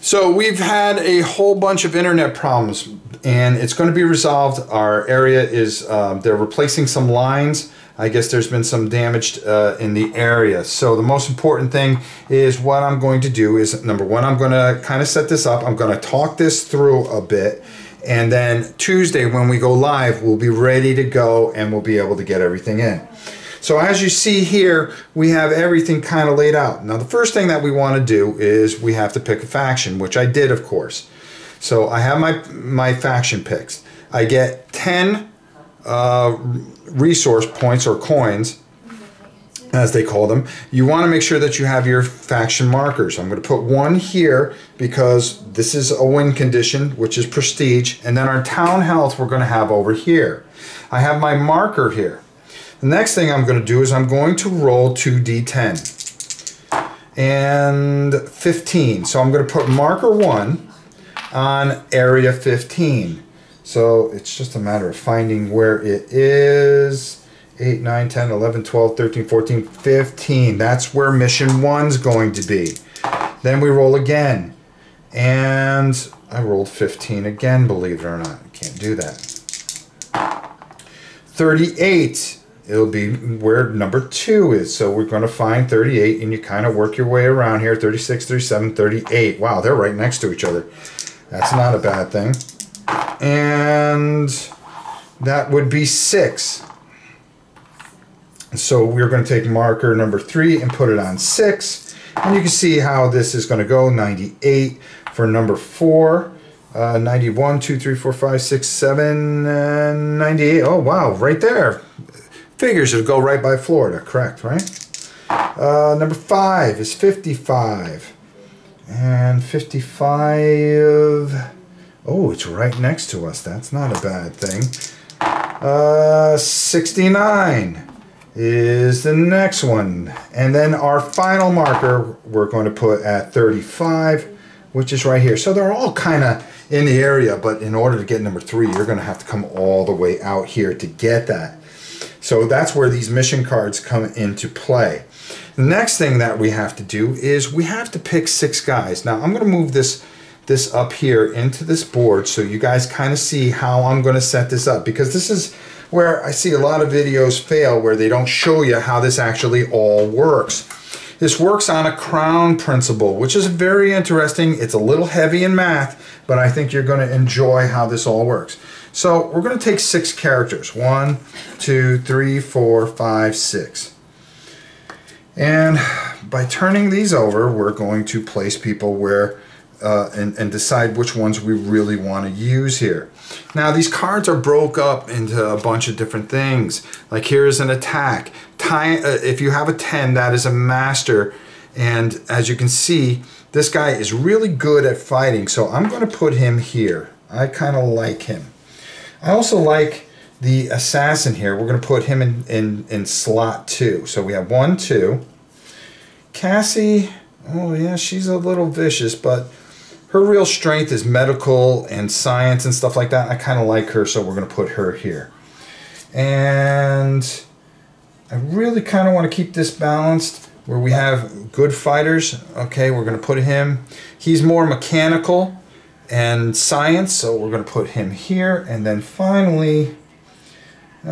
So we've had a whole bunch of internet problems, and it's going to be resolved. Our area is, they're replacing some lines. I guess there's been some damage in the area. So the most important thing is what I'm going to do is, number one, I'm going to kind of set this up. I'm going to talk this through a bit. And then Tuesday when we go live, we'll be ready to go and we'll be able to get everything in. So as you see here, we have everything kind of laid out. Now the first thing that we want to do is we have to pick a faction, which I did, of course. So I have my faction picks. I get 10 resource points or coins, as they call them. You want to make sure that you have your faction markers. I'm going to put one here because this is a win condition, which is prestige, and then our town health we're going to have over here. I have my marker here. The next thing I'm going to do is I'm going to roll 2d10 and 15. So I'm going to put marker 1 on area 15. So it's just a matter of finding where it is. 8, 9, 10, 11, 12, 13, 14, 15. That's where mission 1's going to be. Then we roll again. And I rolled 15 again, believe it or not. I can't do that. 38. It'll be where number 2 is. So we're going to find 38, and you kind of work your way around here. 36, 37, 38. Wow, they're right next to each other. That's not a bad thing. And that would be 6. So we're going to take marker number 3 and put it on 6. And you can see how this is going to go. 98 for number 4. 91, 2, 3, 4, 5, 6, 7, and 98. Oh, wow, right there. Figures it'll go right by Florida, correct, right? Number 5 is 55. And 55, oh, it's right next to us. That's not a bad thing. 69 is the next one. And then our final marker we're going to put at 35, which is right here. So they're all kind of in the area, but in order to get number 3, you're going to have to come all the way out here to get that. So that's where these mission cards come into play. The next thing that we have to do is we have to pick 6 guys. Now I'm going to move this up here into this board so you guys kind of see how I'm going to set this up, because this is where I see a lot of videos fail, where they don't show you how this actually all works. This works on a crown principle, which is very interesting. It's a little heavy in math, but I think you're going to enjoy how this all works. So we're going to take 6 characters. 1, 2, 3, 4, 5, 6. And by turning these over, we're going to place people where and decide which ones we really want to use here. Now these cards are broke up into a bunch of different things. Like here's an attack. If you have a 10, that is a master. And as you can see, this guy is really good at fighting. So I'm going to put him here. I kind of like him. I also like the assassin here. We're going to put him in slot 2. So we have 1, 2. Cassie, oh yeah, she's a little vicious, but her real strength is medical and science and stuff like that. I kind of like her, so we're going to put her here. And I really kind of want to keep this balanced where we have good fighters. Okay, we're going to put him. He's more mechanical and science, so we're going to put him here. And then finally, we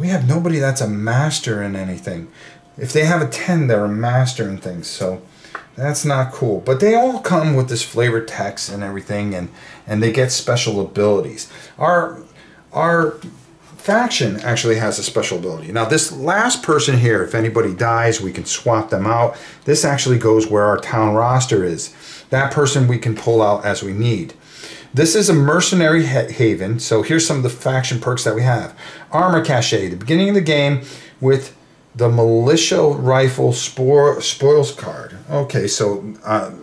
have nobody that's a master in anything. If they have a 10, they're a master in things, so that's not cool. But they all come with this flavored text and everything, and they get special abilities. Our faction actually has a special ability. Now this last person here, if anybody dies, we can swap them out. This actually goes where our town roster is. That person we can pull out as we need. This is a mercenary haven, so here's some of the faction perks that we have. Armor Cache, the beginning of the game with the militia rifle spoils card. Okay, so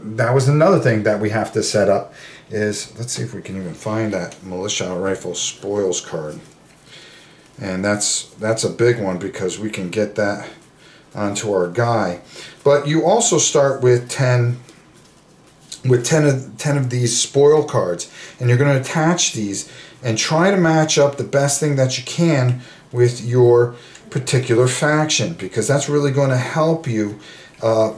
that was another thing that we have to set up is, let's see if we can even find that militia rifle spoils card. And that's a big one because we can get that onto our guy. But you also start with 10 of these spoil cards, and you're going to attach these and try to match up the best thing that you can with your particular faction, because that's really going to help you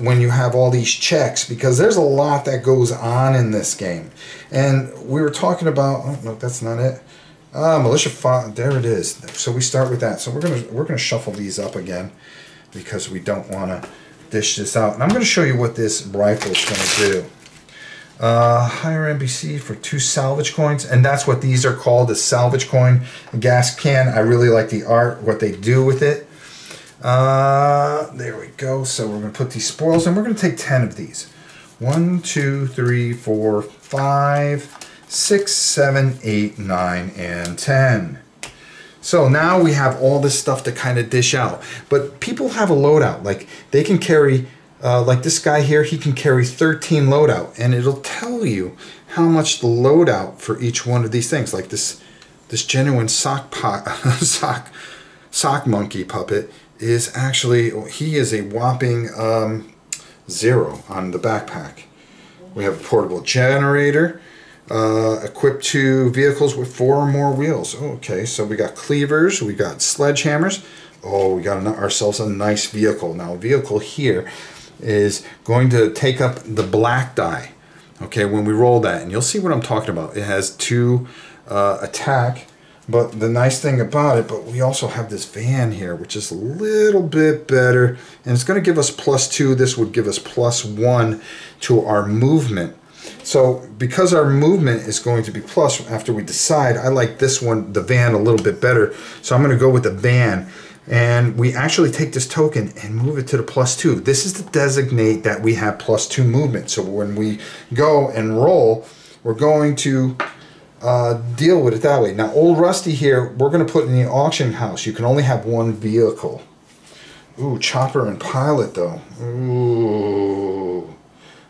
when you have all these checks, because there's a lot that goes on in this game. And we were talking about, oh no, that's not it. Militia font, there it is. So we start with that. So we're gonna shuffle these up again because we don't want to dish this out. And I'm going to show you what this rifle is going to do. Higher NBC for 2 salvage coins, and that's what these are called, a salvage coin. A gas can. I really like the art, what they do with it. There we go. So we're going to put these spoils, and we're going to take 10 of these. 1, 2, 3, 4, 5, 6, 7, 8, 9, and 10. So now we have all this stuff to kind of dish out. But people have a loadout. Like they can carry, like this guy here, he can carry 13 loadout. And it'll tell you how much the loadout for each one of these things. Like this genuine sock monkey puppet is actually, he is a whopping 0 on the backpack. We have a portable generator. Equipped to vehicles with 4 or more wheels. Okay, so we got cleavers, we got sledgehammers. Oh, we got ourselves a nice vehicle. Now, a vehicle here is going to take up the black die. Okay, when we roll that, and you'll see what I'm talking about. It has 2 attack, but the nice thing about it, but we also have this van here, which is a little bit better, and it's going to give us +2. This would give us +1 to our movement. So because our movement is going to be plus after we decide, I like this one, the van, a little bit better. So I'm going to go with the van. And we actually take this token and move it to the +2. This is to designate that we have +2 movement. So when we go and roll, we're going to deal with it that way. Now, Old Rusty here, we're going to put in the auction house. You can only have 1 vehicle. Ooh, chopper and pilot though. Ooh.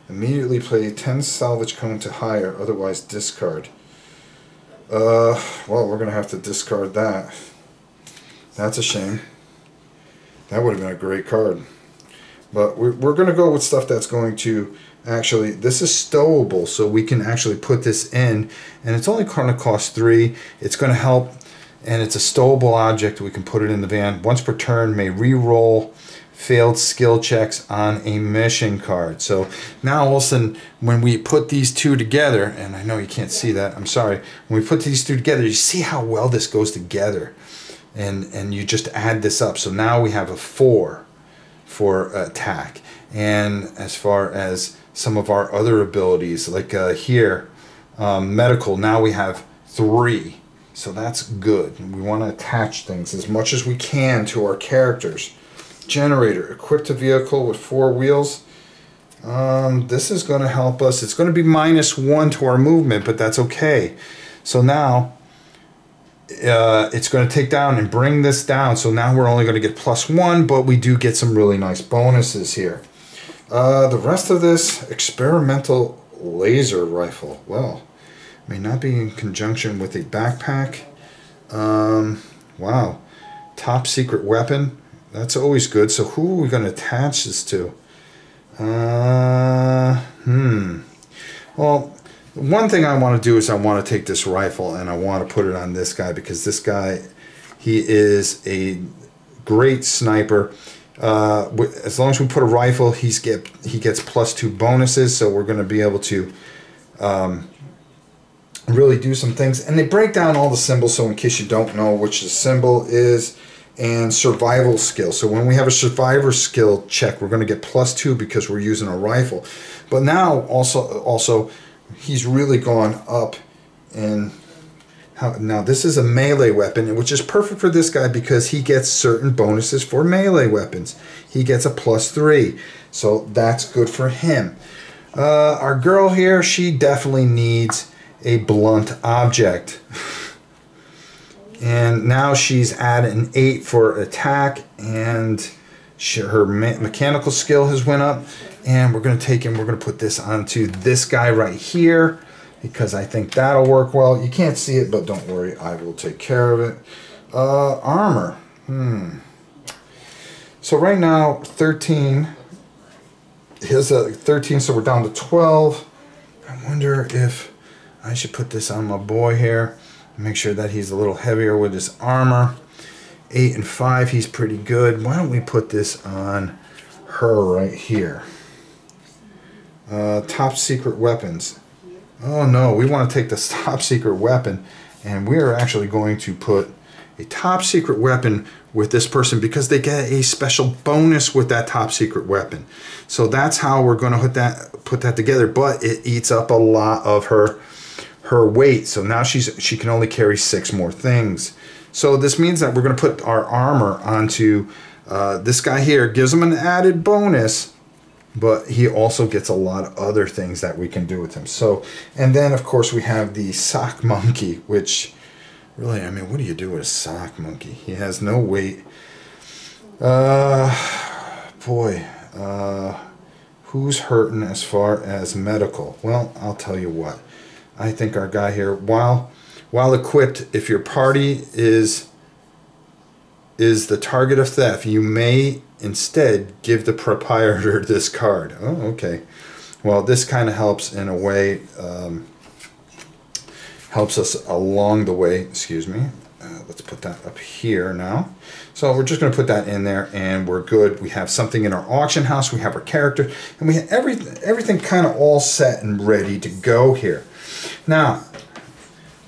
Immediately play 10 salvage cone to hire, otherwise discard. Well, we're going to have to discard that. That's a shame. That would have been a great card. But we're going to go with stuff that's going to actually, this is stowable, so we can actually put this in, and it's only going to cost 3. It's going to help, and it's a stowable object. We can put it in the van. Once per turn, may re-roll failed skill checks on a mission card. So now all of a sudden when we put these two together, and I know you can't see that, I'm sorry, when we put these two together, you see how well this goes together, and you just add this up. So now we have a 4 for attack. And as far as some of our other abilities, like here, medical, now we have 3. So that's good. We want to attach things as much as we can to our characters. Generator, equipped a vehicle with 4 wheels. This is going to help us. It's going to be -1 to our movement, but that's okay. So now it's going to take down and bring this down. So now we're only going to get +1, but we do get some really nice bonuses here. The rest of this, experimental laser rifle. Well, may not be in conjunction with a backpack. Wow. Top secret weapon. That's always good. So who are we going to attach this to? Well, one thing I want to do is I want to take this rifle and I want to put it on this guy, because this guy, he is a great sniper. As long as we put a rifle, he gets +2 bonuses. So we're going to be able to really do some things. And they break down all the symbols, so in case you don't know which the symbol is. And survival skill. So when we have a survivor skill check, we're going to get +2 because we're using a rifle. But now also he's really gone up. And now this is a melee weapon, which is perfect for this guy because he gets certain bonuses for melee weapons. He gets a +3, so that's good for him. Our girl here, she definitely needs a blunt object. And now she's at an 8 for attack, and her mechanical skill has went up. And we're going to take him, we're going to put this onto this guy right here, because I think that'll work well. You can't see it, but don't worry, I will take care of it. Armor. So right now, 13. Here's a 13, so we're down to 12. I wonder if I should put this on my boy here. Make sure that he's a little heavier with his armor. 8 and 5, he's pretty good. Why don't we put this on her right here. Top secret weapons. Oh no, we want to take this top secret weapon, and we are actually going to put a top secret weapon with this person because they get a special bonus with that top secret weapon. So that's how we're going to put that together, but it eats up a lot of her weight. So now she can only carry 6 more things. So this means that we're going to put our armor onto this guy here. Gives him an added bonus, but he also gets a lot of other things that we can do with him. So, and then of course we have the sock monkey, which really, I mean, what do you do with a sock monkey? He has no weight. Boy, who's hurting as far as medical? Well, I'll tell you what. I think our guy here, while equipped, if your party is the target of theft, you may instead give the proprietor this card. Oh, okay. Well, this kind of helps in a way, helps us along the way. Excuse me. Let's put that up here now. So we're just going to put that in there, and we're good. We have something in our auction house. We have our character, and we have everything kind of all set and ready to go here. Now,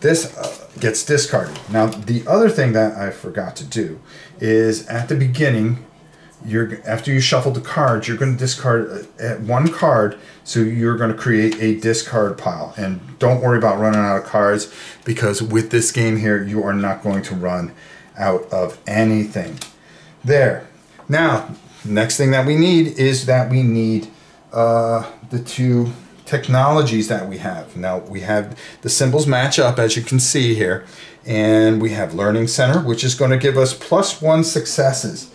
this gets discarded. Now, the other thing that I forgot to do is at the beginning, after you shuffle the cards, you're going to discard one card, so you're going to create a discard pile. And don't worry about running out of cards, because with this game here, you are not going to run out of anything. There. Now, next thing that we need is that we need the 2 technologies that we have. Now we have the symbols match up, as you can see here, and we have Learning Center, which is going to give us +1 successes.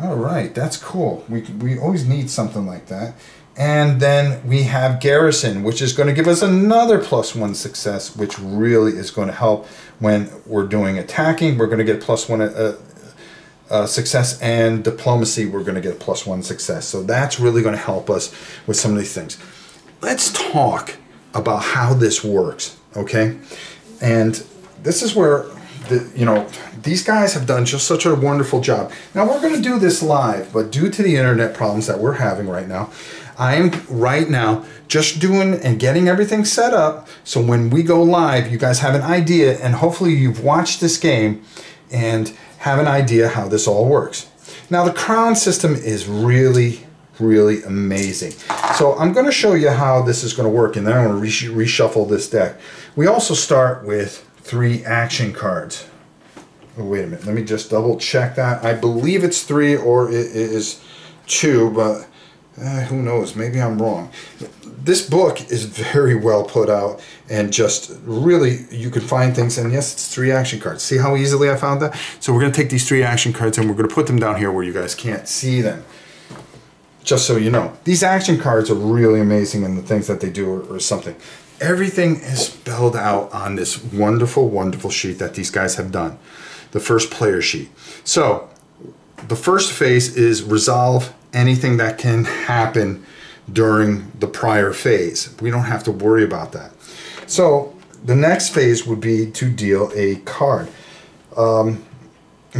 All right, that's cool. We always need something like that. And then we have Garrison, which is going to give us another +1 success, which really is going to help when we're doing attacking. We're going to get +1 success, and diplomacy, we're going to get +1 success. So that's really going to help us with some of these things. Let's talk about how this works, okay? And this is where, these guys have done just such a wonderful job. Now, we're going to do this live, but due to the internet problems that we're having right now, I am right now just doing and getting everything set up, so when we go live, you guys have an idea, and hopefully you've watched this game and have an idea how this all works. Now, the crown system is really amazing. So I'm going to show you how this is going to work, and then I'm going to reshuffle this deck. We also start with 3 action cards. Oh, wait a minute. Let me just double check that. I believe it's 3 or it is 2, but who knows? Maybe I'm wrong. This book is very well put out, and just really, you can find things, and yes, it's 3 action cards. See how easily I found that? So we're going to take these 3 action cards, and we're going to put them down here where you guys can't see them. Just so you know, these action cards are really amazing, and the things that they do are something. Everything is spelled out on this wonderful, wonderful sheet that these guys have done. The first player sheet. So, the first phase is resolve anything that can happen during the prior phase. We don't have to worry about that. So, the next phase would be to deal a card.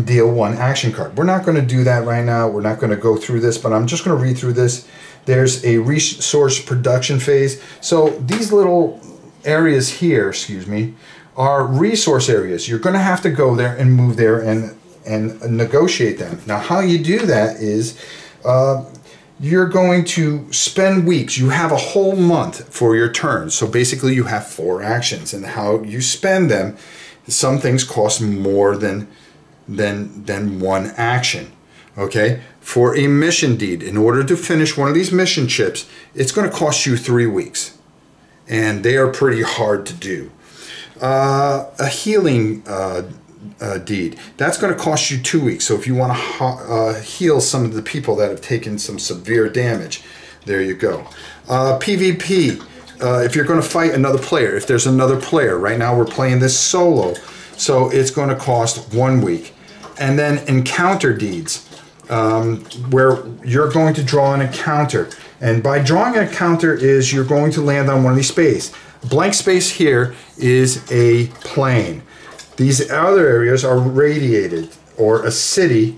Deal 1 action card. We're not going to do that right now. We're not going to go through this, but I'm just going to read through this. There's a resource production phase. So these little areas here, excuse me, are resource areas. You're going to have to go there and move there and negotiate them. Now, how you do that is you're going to spend weeks. You have a whole month for your turn. So basically you have 4 actions, and how you spend them, some things cost more than 1 action. Okay, for a mission deed, in order to finish one of these mission chips, it's going to cost you 3 weeks, and they are pretty hard to do. A healing deed, that's going to cost you 2 weeks. So if you want to heal some of the people that have taken some severe damage, there you go. PvP, if you're going to fight another player, if there's another player, right now we're playing this solo, so it's going to cost 1 week. And then encounter deeds, where you're going to draw an encounter. And by drawing an encounter is you're going to land on one of these spaces. Blank space here is a plane. These other areas are radiated, or a city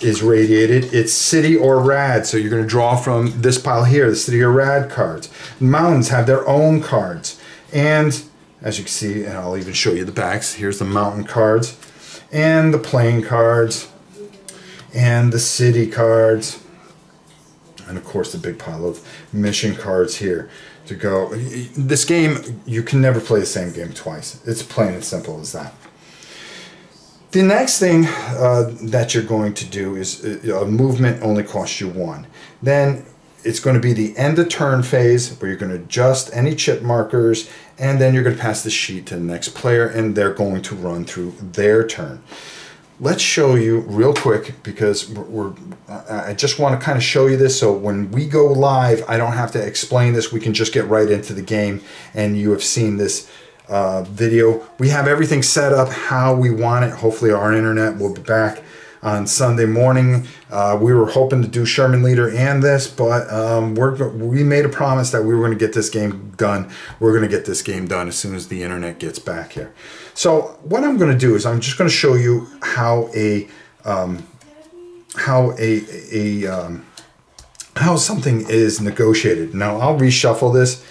is radiated. It's city or rad. So you're going to draw from this pile here, the city or rad cards. Mountains have their own cards. And as you can see, and I'll even show you the backs, here's the mountain cards and the plain cards and the city cards. And of course the big pile of mission cards here to go. This game, you can never play the same game twice. It's plain and simple as that. The next thing that you're going to do is a movement only costs you 1. Then it's going to be the end of turn phase where you're going to adjust any chip markers, and then you're going to pass the sheet to the next player and they're going to run through their turn. Let's show you real quick because I just want to kind of show you this so when we go live I don't have to explain this. We can just get right into the game and you have seen this video. We have everything set up how we want it. Hopefully our internet will be back on Sunday morning. We were hoping to do Sherman Leader and this, but we made a promise that we were going to get this game done. We're going to get this game done as soon as the internet gets back here. So what I'm going to do is I'm just going to show you how how something is negotiated. Now I'll reshuffle this.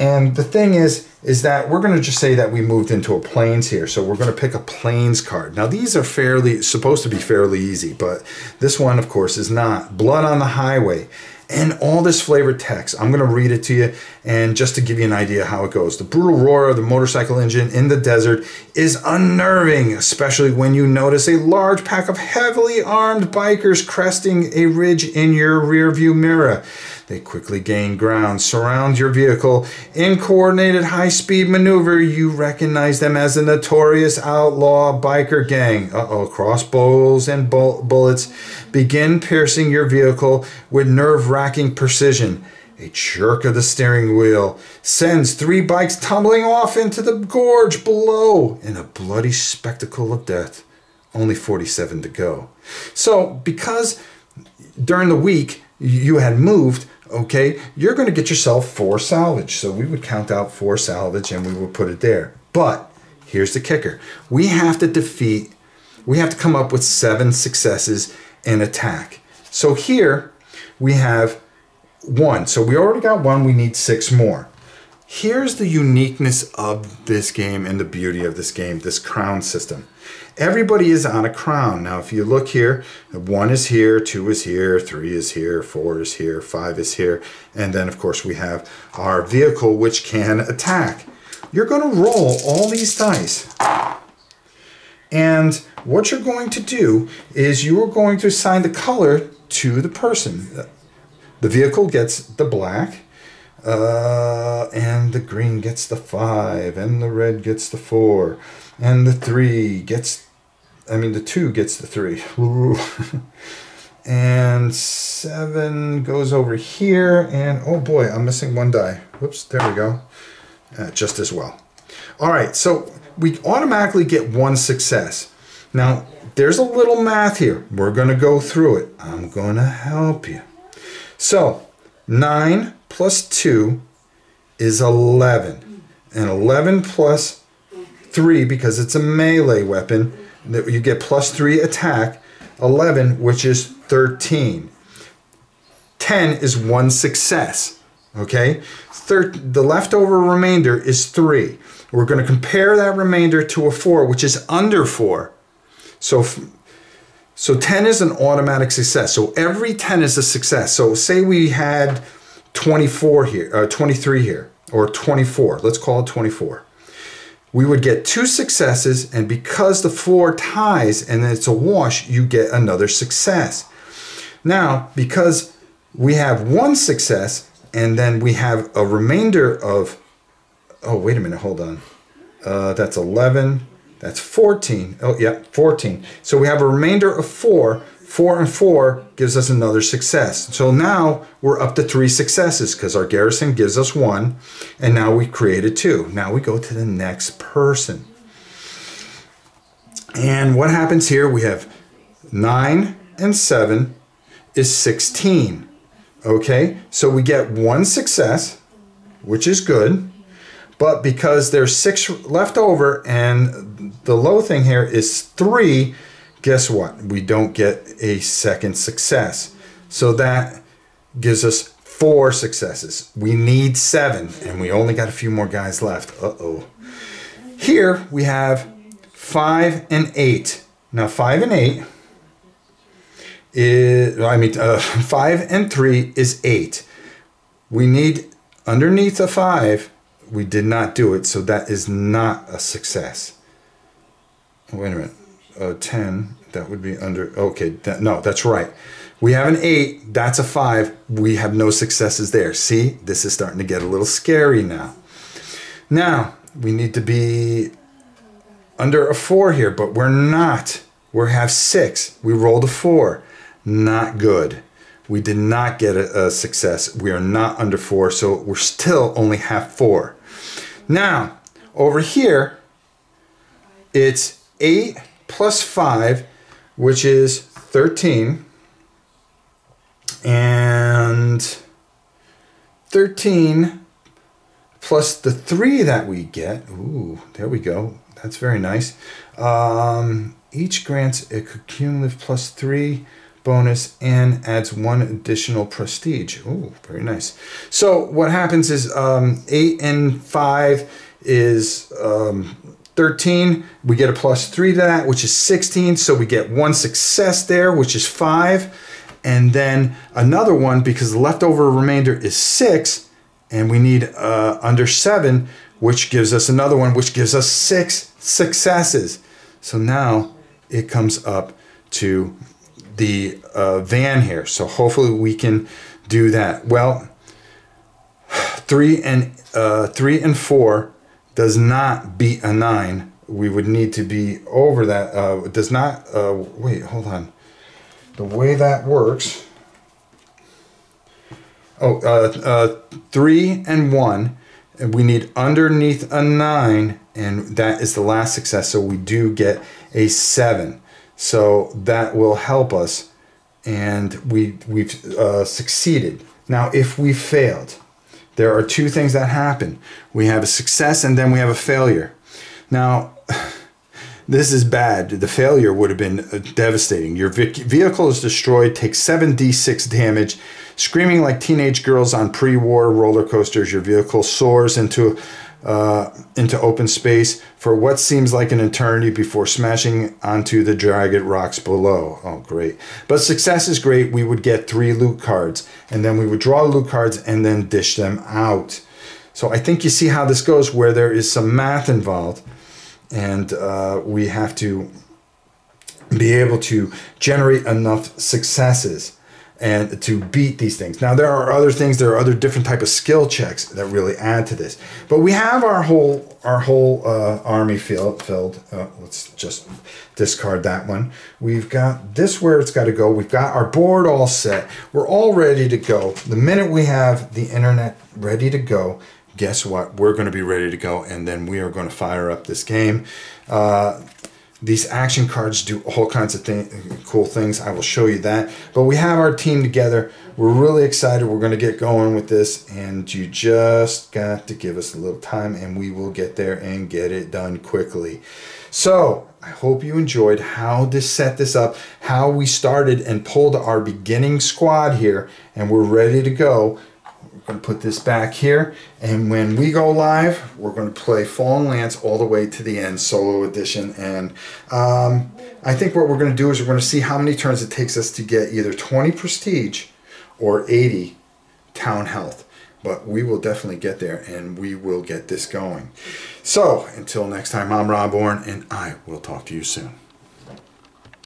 And the thing is that we're going to just say that we moved into a plains here. So we're going to pick a plains card. Now these are supposed to be fairly easy, but this one of course is not. Blood on the Highway. And all this flavored text. I'm going to read it to you and just to give you an idea how it goes. The brutal roar of the motorcycle engine in the desert is unnerving, especially when you notice a large pack of heavily armed bikers cresting a ridge in your rearview mirror. They quickly gain ground, surround your vehicle. In coordinated high-speed maneuver, you recognize them as a notorious outlaw biker gang. Crossbows and bullets begin piercing your vehicle with nerve-wracking precision. A jerk of the steering wheel sends 3 bikes tumbling off into the gorge below in a bloody spectacle of death. Only 47 to go. So, because during the week you had moved, okay, you're going to get yourself 4 salvage. So we would count out 4 salvage and we would put it there. But here's the kicker. We have to come up with 7 successes in attack. So here we have 1. So we already got 1. We need 6 more. Here's the uniqueness of this game and the beauty of this game, this crown system. Everybody is on a crown. Now, if you look here, 1 is here, 2 is here, 3 is here, 4 is here, 5 is here. And then, of course, we have our vehicle, which can attack. You're going to roll all these dice. And what you're going to do is you are going to assign the color to the person. The vehicle gets the black, and the green gets the 5, and the red gets the 4, and the 2 gets the 3. And 7 goes over here, and oh boy, I'm missing 1 die. Whoops, there we go. Just as well. All right, so we automatically get 1 success. Now, there's a little math here. We're going to go through it. I'm going to help you. So, 9 plus 2 is 11. And 11 plus 3, because it's a melee weapon, you get plus 3 attack. 11, which is 13. 10 is 1 success. Okay? The leftover remainder is 3. We're going to compare that remainder to a 4, which is under 4. So 10 is an automatic success. So every 10 is a success. So say we had 24 here, 23 here, or 24. Let's call it 24. We would get 2 successes, and because the 4 ties and it's a wash, you get another success. Now, because we have 1 success, and then we have a remainder of, oh, wait a minute, hold on. That's 11. That's 14. Oh, yeah, 14. So we have a remainder of 4. 4 and 4 gives us another success. So now we're up to 3 successes because our garrison gives us 1. And now we've created 2. Now we go to the next person. And what happens here? We have 9 and 7 is 16. Okay, so we get 1 success, which is good. But because there's 6 left over and the low thing here is 3, guess what? We don't get a second success. So that gives us 4 successes. We need 7, and we only got a few more guys left. Uh-oh. Here we have 5 and 8. Now 5 and 8 is, 5 and 3 is 8. We need underneath a 5. We did not do it, so that is not a success. Wait a minute. 10, that would be under, okay, no, that's right. We have an 8, that's a 5. We have no successes there. See, this is starting to get a little scary now. Now, we need to be under a 4 here, but we're not. We have 6. We rolled a 4. Not good. We did not get a success. We are not under 4, so we're still only have 4. Now, over here, it's 8 plus 5, which is 13. And 13 plus the 3 that we get. Ooh, there we go. That's very nice. Each grants a cumulative plus 3 bonus and adds 1 additional prestige. Ooh, very nice. So what happens is 8 and 5 is 13. We get a plus 3 to that, which is 16. So we get 1 success there, which is 5. And then another one, because the leftover remainder is 6, and we need under 7, which gives us another one, which gives us 6 successes. So now it comes up to the van here. So hopefully we can do that. Well, 3 and 4 does not beat a 9. We would need to be over that. It does not. Wait, hold on. The way that works, 3 and 1, and we need underneath a 9, and that is the last success, so we do get a 7. So that will help us, and we've succeeded. Now, if we failed, there are 2 things that happen. We have a success, and then we have a failure. Now, this is bad. The failure would have been devastating. Your vehicle is destroyed, takes 7d6 damage. Screaming like teenage girls on pre-war roller coasters, your vehicle soars into open space for what seems like an eternity before smashing onto the jagged rocks below. Oh, great. But success is great. We would get 3 loot cards, and then we would draw loot cards and then dish them out. So I think you see how this goes, where there is some math involved. And we have to be able to generate enough successes and to beat these things. Now there are other things, there are other different type of skill checks that really add to this. But we have our whole army filled. Let's just discard that one. We've got this where it's got to go. We've got our board all set. We're all ready to go. The minute we have the internet ready to go, guess what? We're going to be ready to go, and then we are going to fire up this game. These action cards do all kinds of cool things. I will show you that. But we have our team together. We're really excited. We're going to get going with this, and you just got to give us a little time, and we will get there and get it done quickly. So I hope you enjoyed how to set this up, how we started and pulled our beginning squad here, and we're ready to go. We're going to put this back here, and when we go live, we're going to play Fallen Lance all the way to the end, solo edition. And I think what we're going to do is we're going to see how many turns it takes us to get either 20 prestige or 80 town health. But we will definitely get there, and we will get this going. So until next time, I'm Rob Bourne, and I will talk to you soon.